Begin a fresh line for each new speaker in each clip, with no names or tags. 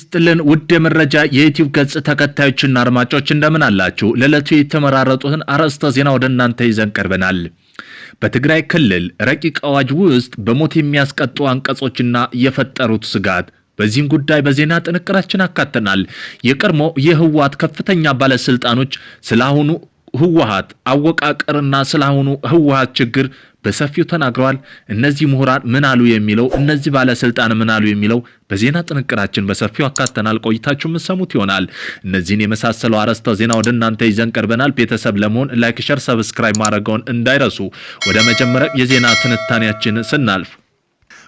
ይስጥልን ውድ የመረጃ የዩቲዩብ ገጽ ተከታዮችና አድማጮች እንደምን አላችሁ? ለዕለቱ የተመራረጡትን አርዕስተ ዜና ወደ እናንተ ይዘን ቀርበናል። በትግራይ ክልል ረቂቅ አዋጅ ውስጥ በሞት የሚያስቀጡ አንቀጾችና የፈጠሩት ስጋት፣ በዚህም ጉዳይ በዜና ጥንቅራችን አካተናል። የቀድሞ የህወሓት ከፍተኛ ባለስልጣኖች ስለአሁኑ ህወሓት አወቃቀርና ስለአሁኑ ህወሓት ችግር በሰፊው ተናግረዋል። እነዚህ ምሁራን ምን አሉ የሚለው እነዚህ ባለስልጣን ምን አሉ የሚለው በዜና ጥንቅራችን በሰፊው አካተናል። ቆይታችሁ የምትሰሙት ይሆናል። እነዚህን የመሳሰሉ አርዕስተ ዜና ወደ እናንተ ይዘን ቀርበናል። ቤተሰብ ለመሆን ላይክ፣ ሼር፣ ሰብስክራይብ ማድረግዎን እንዳይረሱ። ወደ መጀመሪያ የዜና ትንታኔያችን ስናልፍ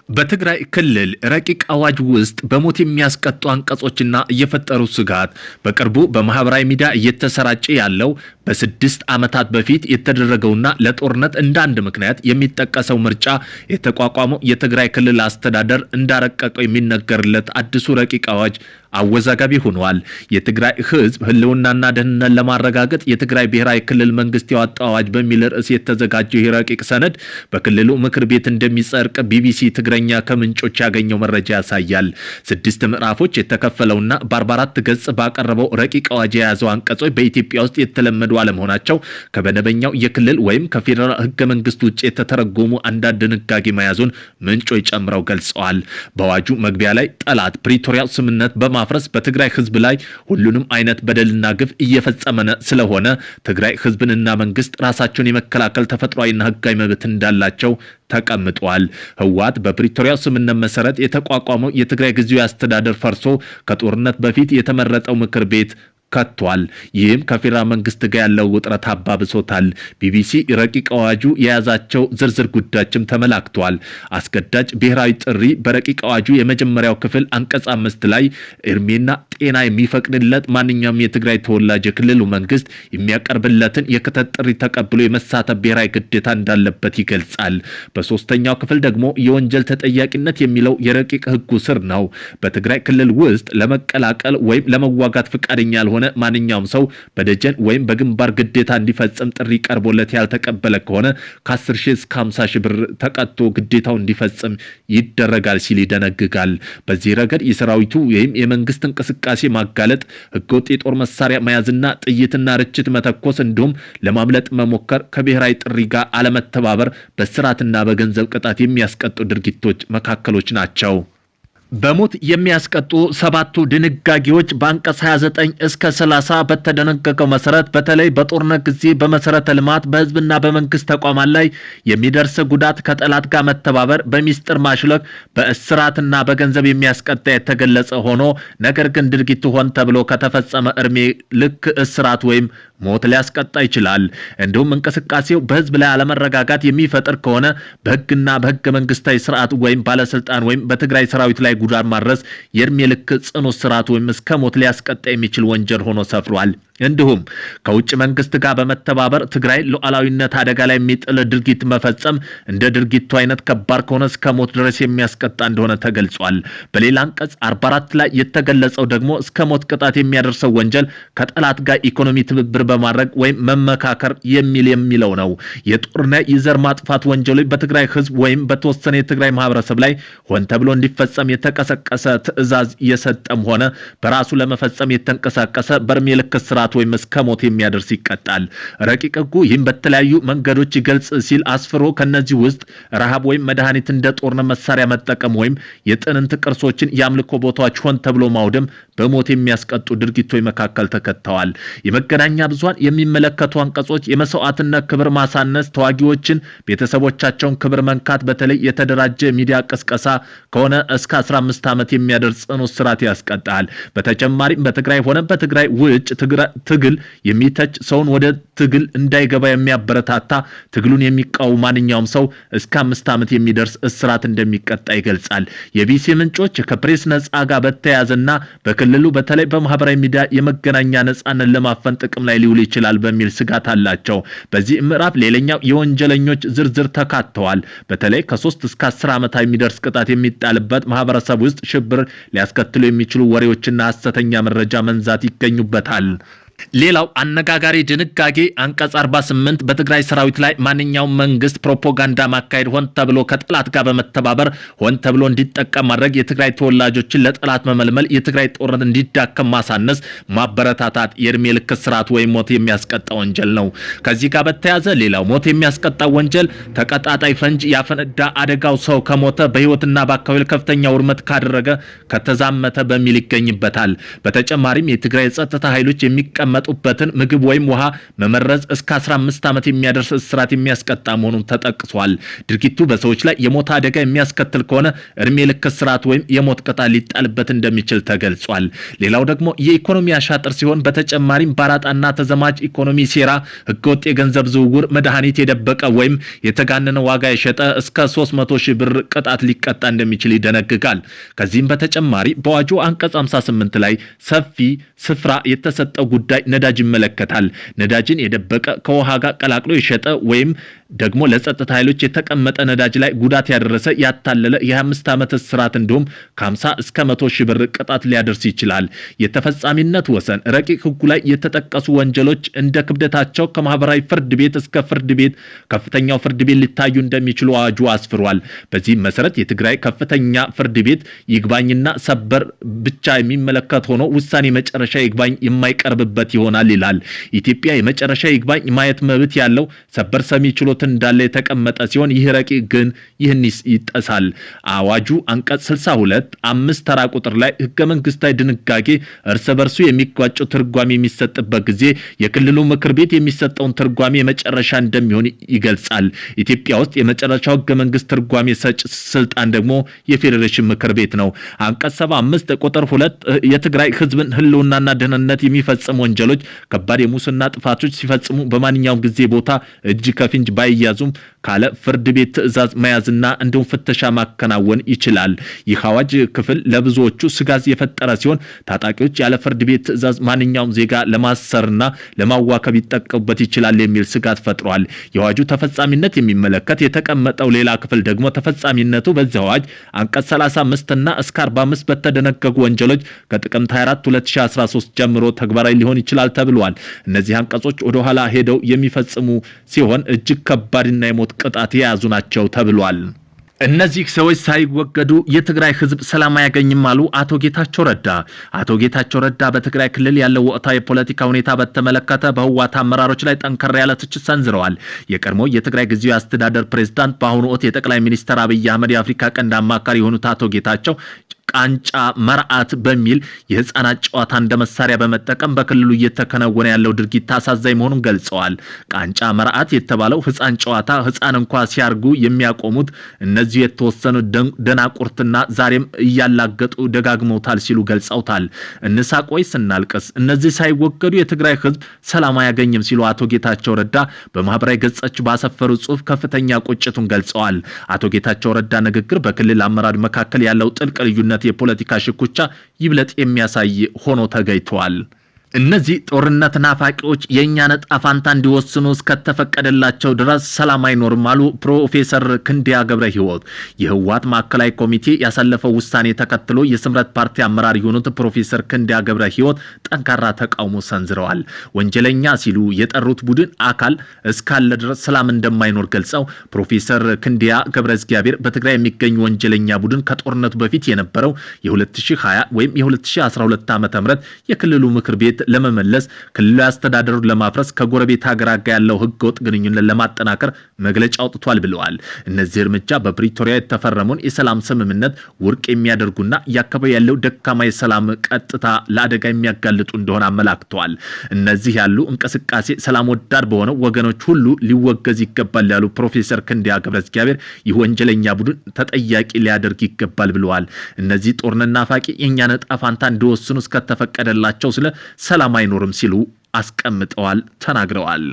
በትግራይ ክልል ረቂቅ አዋጅ ውስጥ በሞት የሚያስቀጡ አንቀጾችና የፈጠሩት ስጋት፣ በቅርቡ በማህበራዊ ሚዲያ እየተሰራጨ ያለው በ6 ዓመታት በፊት የተደረገውና ለጦርነት እንደ አንድ ምክንያት የሚጠቀሰው ምርጫ የተቋቋመው የትግራይ ክልል አስተዳደር እንዳረቀቀው የሚነገርለት አዲሱ ረቂቅ አዋጅ አወዛጋቢ ሆኗል። የትግራይ ህዝብ ህልውናና ደህንነት ለማረጋገጥ የትግራይ ብሔራዊ ክልል መንግስት ያወጣው አዋጅ በሚል ርዕስ የተዘጋጀው የረቂቅ ሰነድ በክልሉ ምክር ቤት እንደሚጸድቅ ቢቢሲ ትግረኛ ከምንጮች ያገኘው መረጃ ያሳያል። 6 ምዕራፎች የተከፈለውና በ44 ገጽ ባቀረበው ረቂቅ አዋጅ የያዘው አንቀጾች በኢትዮጵያ ውስጥ የተለመዱ አለመሆናቸው ከመደበኛው የክልል ወይም ከፌዴራል ህገ መንግስት ውጭ የተተረጎሙ አንዳንድ ድንጋጌ መያዙን ምንጮች ጨምረው ገልጸዋል። በአዋጁ መግቢያ ላይ ጠላት ፕሪቶሪያ ስምምነት ማፍረስ በትግራይ ህዝብ ላይ ሁሉንም አይነት በደልና ግፍ እየፈጸመ ስለሆነ ትግራይ ህዝብንና መንግስት ራሳቸውን የመከላከል ተፈጥሯዊና ህጋዊ መብት እንዳላቸው ተቀምጧል። ህወሓት በፕሪቶሪያ ስምምነት መሰረት የተቋቋመው የትግራይ ጊዜያዊ አስተዳደር ፈርሶ ከጦርነት በፊት የተመረጠው ምክር ቤት ከቷል። ይህም ከፌዴራል መንግስት ጋር ያለው ውጥረት አባብሶታል። ቢቢሲ ረቂቅ አዋጁ የያዛቸው ዝርዝር ጉዳዮችም ተመላክቷል። አስገዳጅ ብሔራዊ ጥሪ በረቂቅ አዋጁ የመጀመሪያው ክፍል አንቀጽ 5 ላይ እድሜና ጤና የሚፈቅድለት ማንኛውም የትግራይ ተወላጅ የክልሉ መንግስት የሚያቀርብለትን የክተት ጥሪ ተቀብሎ የመሳተፍ ብሔራዊ ግዴታ እንዳለበት ይገልጻል። በሶስተኛው ክፍል ደግሞ የወንጀል ተጠያቂነት የሚለው የረቂቅ ህጉ ስር ነው። በትግራይ ክልል ውስጥ ለመቀላቀል ወይም ለመዋጋት ፈቃደኛ ያልሆነ ማንኛውም ሰው በደጀን ወይም በግንባር ግዴታ እንዲፈጽም ጥሪ ቀርቦለት ያልተቀበለ ከሆነ ከ10 ሺህ እስከ 50 ሺህ ብር ተቀጥቶ ግዴታው እንዲፈጽም ይደረጋል ሲል ይደነግጋል። በዚህ ረገድ የሰራዊቱ ወይም የመንግስት እንቅስቃሴ ማጋለጥ፣ ህገወጥ የጦር መሳሪያ መያዝና ጥይትና ርችት መተኮስ እንዲሁም ለማምለጥ መሞከር፣ ከብሔራዊ ጥሪ ጋር አለመተባበር በስራትና በገንዘብ ቅጣት የሚያስቀጡ ድርጊቶች መካከሎች ናቸው። በሞት የሚያስቀጡ 7ቱ ድንጋጌዎች በአንቀጽ 29 እስከ 30 በተደነገገው መሰረት በተለይ በጦርነት ጊዜ በመሰረተ ልማት በህዝብና በመንግስት ተቋማት ላይ የሚደርስ ጉዳት ከጠላት ጋር መተባበር፣ በሚስጥር ማሽለክ በእስራትና በገንዘብ የሚያስቀጣ የተገለጸ ሆኖ ነገር ግን ድርጊቱ ሆን ተብሎ ከተፈጸመ እድሜ ልክ እስራት ወይም ሞት ሊያስቀጣ ይችላል። እንዲሁም እንቅስቃሴው በህዝብ ላይ አለመረጋጋት የሚፈጥር ከሆነ በህግና በህገ መንግስታዊ ስርዓት ወይም ባለስልጣን ወይም በትግራይ ሰራዊት ላይ ጉዳት ማድረስ የእድሜ ልክ ጽኑ እስራት ወይም እስከ ሞት ሊያስቀጣ የሚችል ወንጀል ሆኖ ሰፍሯል። እንዲሁም ከውጭ መንግስት ጋር በመተባበር ትግራይ ሉዓላዊነት አደጋ ላይ የሚጥል ድርጊት መፈጸም እንደ ድርጊቱ አይነት ከባድ ከሆነ እስከ ሞት ድረስ የሚያስቀጣ እንደሆነ ተገልጿል። በሌላ አንቀጽ 44 ላይ የተገለጸው ደግሞ እስከ ሞት ቅጣት የሚያደርሰው ወንጀል ከጠላት ጋር ኢኮኖሚ ትብብር በማድረግ ወይም መመካከር የሚለው ነው። የጦርና የዘር ማጥፋት ወንጀሎች በትግራይ ህዝብ ወይም በተወሰነ የትግራይ ማህበረሰብ ላይ ሆን ተብሎ እንዲፈጸም የተቀሰቀሰ ትዕዛዝ የሰጠም ሆነ በራሱ ለመፈጸም የተንቀሳቀሰ በእድሜ ልክ እስራት ወይም እስከ ሞት የሚያደርስ ይቀጣል። ረቂቅ ህጉ ይህም በተለያዩ መንገዶች ይገልጽ ሲል አስፍሮ ከነዚህ ውስጥ ረሃብ ወይም መድኃኒት እንደ ጦርነት መሳሪያ መጠቀም ወይም የጥንት ቅርሶችን የአምልኮ ቦታዎች ሆን ተብሎ ማውደም በሞት የሚያስቀጡ ድርጊቶች መካከል ተከተዋል። የመገናኛ ብዙሃን የሚመለከቱ አንቀጾች የመስዋዕትነት ክብር ማሳነስ፣ ተዋጊዎችን ቤተሰቦቻቸውን ክብር መንካት፣ በተለይ የተደራጀ ሚዲያ ቅስቀሳ ከሆነ እስከ 15 ዓመት የሚያደርስ ጽኑ እስራት ያስቀጣል። በተጨማሪም በትግራይ ሆነ በትግራይ ውጭ ትግል የሚተች ሰውን ወደ ትግል እንዳይገባ የሚያበረታታ ትግሉን የሚቃወም ማንኛውም ሰው እስከ 5 ዓመት የሚደርስ እስራት እንደሚቀጣ ይገልጻል። የቢሲ ምንጮች ከፕሬስ ነጻ ጋር በተያያዘና በክልሉ በተለይ በማህበራዊ ሚዲያ የመገናኛ ነጻነት ለማፈን ጥቅም ላይ ሊውል ይችላል በሚል ስጋት አላቸው። በዚህ ምዕራፍ ሌላኛው የወንጀለኞች ዝርዝር ተካተዋል። በተለይ ከ3 እስከ 10 ዓመት የሚደርስ ቅጣት የሚጣልበት ማህበረሰብ ውስጥ ሽብር ሊያስከትሉ የሚችሉ ወሬዎችና ሐሰተኛ መረጃ መንዛት ይገኙበታል። ሌላው አነጋጋሪ ድንጋጌ አንቀጽ 48 በትግራይ ሰራዊት ላይ ማንኛውም መንግስት ፕሮፓጋንዳ ማካሄድ ሆን ተብሎ ከጠላት ጋር በመተባበር ሆን ተብሎ እንዲጠቀም ማድረግ፣ የትግራይ ተወላጆችን ለጠላት መመልመል፣ የትግራይ ጦርነት እንዲዳከም ማሳነስ፣ ማበረታታት የእድሜ ልክ እስራት ወይም ሞት የሚያስቀጣ ወንጀል ነው። ከዚህ ጋር በተያያዘ ሌላው ሞት የሚያስቀጣ ወንጀል ተቀጣጣይ ፈንጅ ያፈነዳ፣ አደጋው ሰው ከሞተ፣ በህይወትና በአካባቢ ከፍተኛ ውድመት ካደረገ፣ ከተዛመተ በሚል ይገኝበታል። በተጨማሪም የትግራይ ጸጥታ ኃይሎች የሚቀመጡበትን ምግብ ወይም ውሃ መመረዝ እስከ 15 ዓመት የሚያደርስ እስራት የሚያስቀጣ መሆኑን ተጠቅሷል። ድርጊቱ በሰዎች ላይ የሞት አደጋ የሚያስከትል ከሆነ እድሜ ልክ እስራት ወይም የሞት ቅጣት ሊጣልበት እንደሚችል ተገልጿል። ሌላው ደግሞ የኢኮኖሚ አሻጥር ሲሆን በተጨማሪም ባራጣና ተዘማጅ ኢኮኖሚ ሴራ፣ ህገወጥ የገንዘብ ዝውውር፣ መድኃኒት የደበቀ ወይም የተጋነነ ዋጋ የሸጠ እስከ 300,000 ብር ቅጣት ሊቀጣ እንደሚችል ይደነግጋል። ከዚህም በተጨማሪ በአዋጁ አንቀጽ 58 ላይ ሰፊ ስፍራ የተሰጠው ጉዳይ ነዳጅ ይመለከታል። ነዳጅን የደበቀ፣ ከውሃ ጋር ቀላቅሎ የሸጠ ወይም ደግሞ ለጸጥታ ኃይሎች የተቀመጠ ነዳጅ ላይ ጉዳት ያደረሰ፣ ያታለለ የ25 ዓመት እስራት እንዲሁም ከ50 እስከ 100,000 ብር ቅጣት ሊያደርስ ይችላል። የተፈጻሚነት ወሰን ረቂቅ ህጉ ላይ የተጠቀሱ ወንጀሎች እንደ ክብደታቸው ከማህበራዊ ፍርድ ቤት እስከ ፍርድ ቤት ከፍተኛው ፍርድ ቤት ሊታዩ እንደሚችሉ አዋጁ አስፍሯል። በዚህም መሰረት የትግራይ ከፍተኛ ፍርድ ቤት ይግባኝና ሰበር ብቻ የሚመለከት ሆኖ ውሳኔ መጨረሻ ይግባኝ የማይቀርብበት ይሆናል ይላል። ኢትዮጵያ የመጨረሻ ይግባኝ ማየት መብት ያለው ሰበር ሰሚ ችሎት እንዳለ የተቀመጠ ሲሆን ይህ ረቂቅ ግን ይህን ይጠሳል። አዋጁ አንቀጽ 62 5 ተራ ቁጥር ላይ ህገ መንግስታዊ ድንጋጌ እርስ በርሱ የሚጓጩ ትርጓሜ የሚሰጥበት ጊዜ የክልሉ ምክር ቤት የሚሰጠውን ትርጓሜ የመጨረሻ እንደሚሆን ይገልጻል። ኢትዮጵያ ውስጥ የመጨረሻው ህገ መንግስት ትርጓሜ ሰጭ ስልጣን ደግሞ የፌዴሬሽን ምክር ቤት ነው። አንቀጽ 75 ቁጥር 2 የትግራይ ህዝብን ህልውናና ደህንነት የሚፈጽሙ ወንጀሎች፣ ከባድ የሙስና ጥፋቶች ሲፈጽሙ በማንኛውም ጊዜ ቦታ እጅ ከፍንጅ ባይያዙም ካለ ፍርድ ቤት ትዕዛዝ መያዝና እንዲሁም ፍተሻ ማከናወን ይችላል። ይህ አዋጅ ክፍል ለብዙዎቹ ስጋት የፈጠረ ሲሆን ታጣቂዎች ያለ ፍርድ ቤት ትዕዛዝ ማንኛውም ዜጋ ለማሰርና ለማዋከብ ይጠቀሙበት ይችላል የሚል ስጋት ፈጥሯል። የአዋጁ ተፈጻሚነት የሚመለከት የተቀመጠው ሌላ ክፍል ደግሞ ተፈጻሚነቱ በዚህ አዋጅ አንቀጽ 35 እና እስከ 45 በተደነገጉ ወንጀሎች ከጥቅምት 24 2013 ጀምሮ ተግባራዊ ሊሆን ይችላል ተብሏል። እነዚህ አንቀጾች ወደ ኋላ ሄደው የሚፈጽሙ ሲሆን እጅግ ከባድና የሞት ቅጣት የያዙ ናቸው ተብሏል። እነዚህ ሰዎች ሳይወገዱ የትግራይ ህዝብ ሰላም አያገኝም አሉ አቶ ጌታቸው ረዳ። አቶ ጌታቸው ረዳ በትግራይ ክልል ያለው ወቅታዊ የፖለቲካ ሁኔታ በተመለከተ በህወሓት አመራሮች ላይ ጠንከር ያለ ትችት ሰንዝረዋል። የቀድሞ የትግራይ ጊዜያዊ አስተዳደር ፕሬዝዳንት በአሁኑ ወቅት የጠቅላይ ሚኒስትር አብይ አህመድ የአፍሪካ ቀንድ አማካሪ የሆኑት አቶ ጌታቸው ቃንጫ መርዓት በሚል የህፃናት ጨዋታ እንደ መሳሪያ በመጠቀም በክልሉ እየተከናወነ ያለው ድርጊት አሳዛኝ መሆኑን ገልጸዋል። ቃንጫ መርዓት የተባለው ህፃን ጨዋታ ህፃን እንኳን ሲያርጉ የሚያቆሙት እነዚህ የተወሰኑ ደናቁርትና ዛሬም እያላገጡ ደጋግመውታል ሲሉ ገልጸውታል። እንሳቅ ወይስ እናልቅስ? እነዚህ ሳይወገዱ የትግራይ ህዝብ ሰላም አያገኝም ሲሉ አቶ ጌታቸው ረዳ በማህበራዊ ገጻቸው ባሰፈሩ ጽሁፍ ከፍተኛ ቁጭቱን ገልጸዋል። አቶ ጌታቸው ረዳ ንግግር በክልል አመራር መካከል ያለው ጥልቅ ልዩነት የፖለቲካ ሽኩቻ ይብለጥ የሚያሳይ ሆኖ ተገኝቷል። እነዚህ ጦርነት ናፋቂዎች የኛ ነጣ ፋንታ እንዲወስኑ እስከተፈቀደላቸው ድረስ ሰላም አይኖርም አሉ ፕሮፌሰር ክንዲያ ገብረ ሕይወት። የህወሓት ማዕከላዊ ኮሚቴ ያሳለፈው ውሳኔ ተከትሎ የስምረት ፓርቲ አመራር የሆኑት ፕሮፌሰር ክንዲያ ገብረ ሕይወት ጠንካራ ተቃውሞ ሰንዝረዋል። ወንጀለኛ ሲሉ የጠሩት ቡድን አካል እስካለ ድረስ ሰላም እንደማይኖር ገልጸው ፕሮፌሰር ክንዲያ ገብረ እግዚአብሔር በትግራይ የሚገኝ ወንጀለኛ ቡድን ከጦርነቱ በፊት የነበረው የ2020 ወይም የ2012 ዓ.ም የክልሉ ምክር ቤት ለመመለስ ክልላዊ አስተዳደሩን ለማፍረስ ከጎረቤት ሀገራት ጋር ያለው ህገወጥ ግንኙነት ለማጠናከር መግለጫ አውጥቷል ብለዋል። እነዚህ እርምጃ በፕሪቶሪያ የተፈረመውን የሰላም ስምምነት ውድቅ የሚያደርጉና ያከባቢ ያለው ደካማ የሰላም ቀጥታ ለአደጋ የሚያጋልጡ እንደሆነ አመላክተዋል። እነዚህ ያሉ እንቅስቃሴ ሰላም ወዳድ በሆነው ወገኖች ሁሉ ሊወገዝ ይገባል ያሉ ፕሮፌሰር ክንዲያ ገብረ እግዚአብሔር ይህ ወንጀለኛ ቡድን ተጠያቂ ሊያደርግ ይገባል ብለዋል። እነዚህ ጦርነት ናፋቂ የኛ ነጣ ፋንታ እንዲወስኑ እስከተፈቀደላቸው ስለ ሰላም አይኖርም ሲሉ አስቀምጠዋል ተናግረዋል።